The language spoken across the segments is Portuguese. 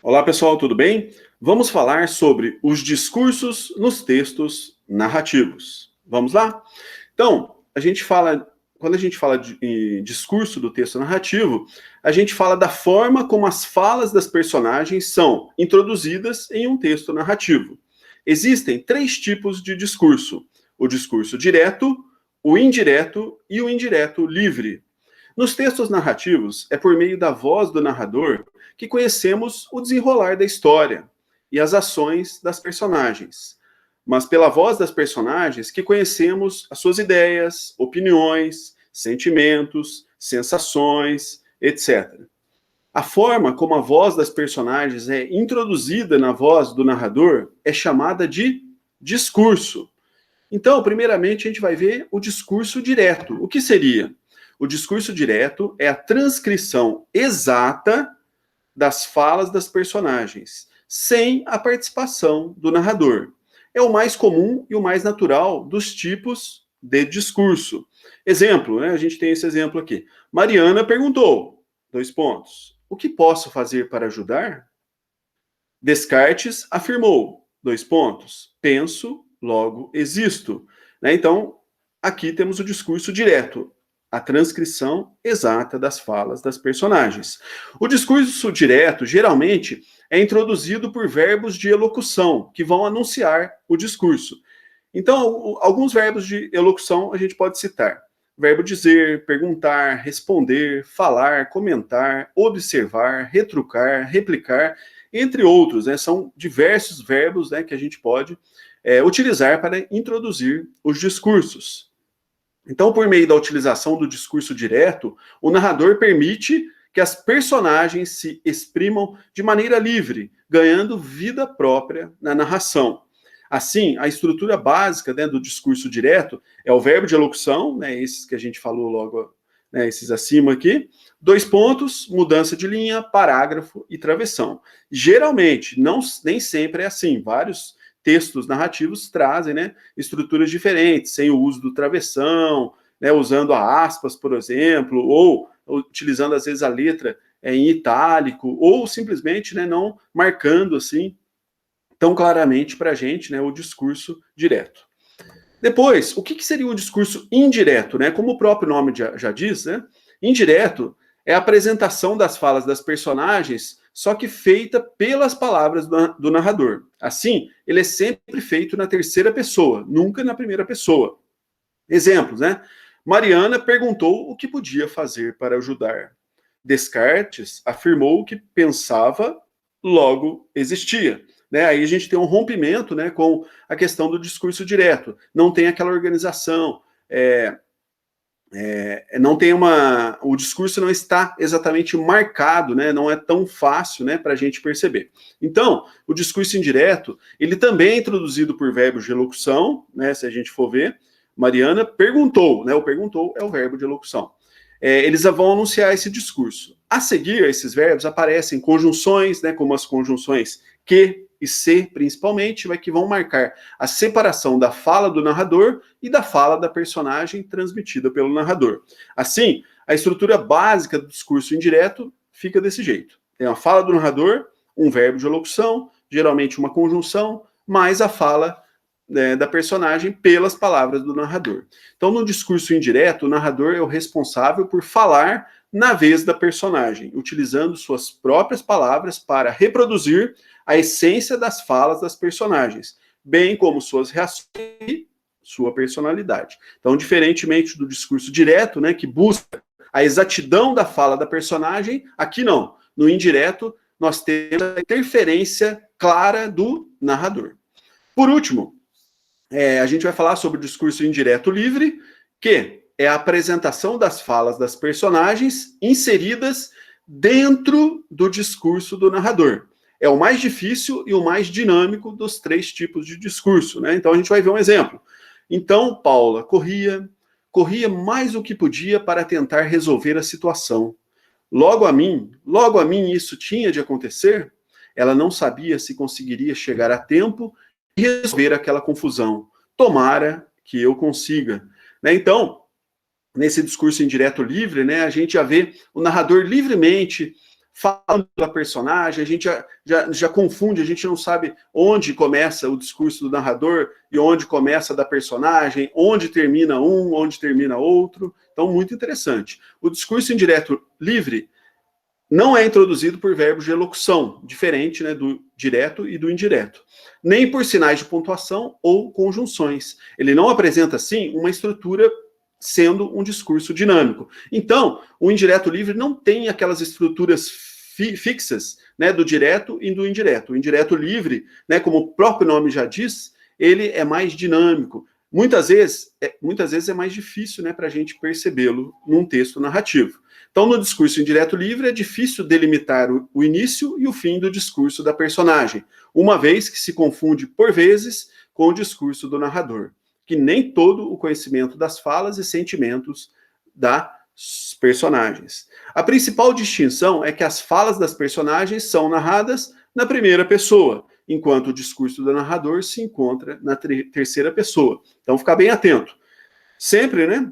Olá pessoal, tudo bem? Vamos falar sobre os discursos nos textos narrativos. Vamos lá? Então, quando a gente fala de discurso do texto narrativo, a gente fala da forma como as falas das personagens são introduzidas em um texto narrativo. Existem três tipos de discurso: o discurso direto, o indireto e o indireto livre. Nos textos narrativos, é por meio da voz do narrador que conhecemos o desenrolar da história e as ações das personagens, mas pela voz das personagens que conhecemos as suas ideias, opiniões, sentimentos, sensações, etc. A forma como a voz das personagens é introduzida na voz do narrador é chamada de discurso. Então, primeiramente, a gente vai ver o discurso direto. O que seria? O discurso direto é a transcrição exata das falas das personagens, sem a participação do narrador. É o mais comum e o mais natural dos tipos de discurso. Exemplo, né? A gente tem esse exemplo aqui. Mariana perguntou, dois pontos, o que posso fazer para ajudar? Descartes afirmou, dois pontos, penso, logo existo. Né? Então, aqui temos o discurso direto, a transcrição exata das falas das personagens. O discurso direto, geralmente, é introduzido por verbos de elocução, que vão anunciar o discurso. Então, alguns verbos de elocução a gente pode citar. Verbo dizer, perguntar, responder, falar, comentar, observar, retrucar, replicar, entre outros. Né? São diversos verbos, né, que a gente pode utilizar para introduzir os discursos. Então, por meio da utilização do discurso direto, o narrador permite que as personagens se exprimam de maneira livre, ganhando vida própria na narração. Assim, a estrutura básica, né, do discurso direto é o verbo de elocução, né, esses que a gente falou logo, né, esses acima aqui, dois pontos, mudança de linha, parágrafo e travessão. Geralmente, nem sempre é assim, vários textos narrativos trazem, né, estruturas diferentes, sem o uso do travessão, né, usando aspas, por exemplo, ou utilizando às vezes a letra em itálico, ou simplesmente, né, não marcando assim tão claramente para a gente, né, o discurso direto. Depois, o que seria o discurso indireto? Né? Como o próprio nome já diz, né? Indireto é a apresentação das falas das personagens, só que feita pelas palavras do narrador. Assim, ele é sempre feito na terceira pessoa, nunca na primeira pessoa. Exemplos, né? Mariana perguntou o que podia fazer para ajudar. Descartes afirmou que pensava, logo existia. Né? Aí a gente tem um rompimento, né, com a questão do discurso direto. Não tem aquela organização, não tem o discurso não está exatamente marcado, né, não é tão fácil, né, para a gente perceber. Então, o discurso indireto, ele também é introduzido por verbos de elocução, né, se a gente for ver. Mariana perguntou, né, o perguntou é o verbo de elocução. Eles vão anunciar esse discurso. A seguir, esses verbos aparecem conjunções, né, como as conjunções que e se, principalmente, que vão marcar a separação da fala do narrador e da fala da personagem transmitida pelo narrador. Assim, a estrutura básica do discurso indireto fica desse jeito. Tem a fala do narrador, um verbo de elocução, geralmente uma conjunção, mais a fala da personagem pelas palavras do narrador. Então, no discurso indireto, o narrador é o responsável por falar na vez da personagem, utilizando suas próprias palavras para reproduzir a essência das falas das personagens, bem como suas reações e sua personalidade. Então, diferentemente do discurso direto, né, que busca a exatidão da fala da personagem, aqui não. No indireto, nós temos a interferência clara do narrador. Por último, a gente vai falar sobre o discurso indireto livre, que é a apresentação das falas das personagens inseridas dentro do discurso do narrador. É o mais difícil e o mais dinâmico dos três tipos de discurso, né? Então a gente vai ver um exemplo. Então, Paula corria mais do que podia para tentar resolver a situação. Logo a mim isso tinha de acontecer. Ela não sabia se conseguiria chegar a tempo e resolver aquela confusão. Tomara que eu consiga. Né? Então, nesse discurso indireto livre, né, a gente já vê o narrador livremente falando da personagem, a gente já confunde, a gente não sabe onde começa o discurso do narrador e onde começa da personagem, onde termina um, onde termina outro. Então, muito interessante. O discurso indireto livre não é introduzido por verbos de elocução, diferente, né, do direto e do indireto, nem por sinais de pontuação ou conjunções. Ele não apresenta, assim, uma estrutura sendo um discurso dinâmico. Então, o indireto livre não tem aquelas estruturas fixas, né, do direto e do indireto. O indireto livre, né, como o próprio nome já diz, ele é mais dinâmico. Muitas vezes é mais difícil, né, para a gente percebê-lo num texto narrativo. Então, no discurso indireto livre, é difícil delimitar o início e o fim do discurso da personagem, uma vez que se confunde, por vezes, com o discurso do narrador, que nem todo o conhecimento das falas e sentimentos das personagens. A principal distinção é que as falas das personagens são narradas na primeira pessoa, enquanto o discurso do narrador se encontra na terceira pessoa. Então, ficar bem atento. Sempre, né?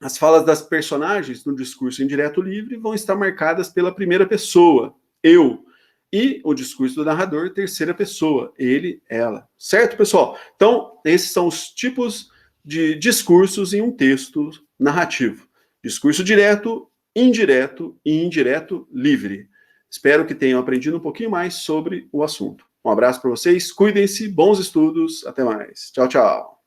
As falas das personagens no discurso indireto livre vão estar marcadas pela primeira pessoa, eu, e o discurso do narrador, terceira pessoa, ele, ela. Certo, pessoal? Então, esses são os tipos de discursos em um texto narrativo. Discurso direto, indireto e indireto livre. Espero que tenham aprendido um pouquinho mais sobre o assunto. Um abraço para vocês, cuidem-se, bons estudos, até mais. Tchau, tchau.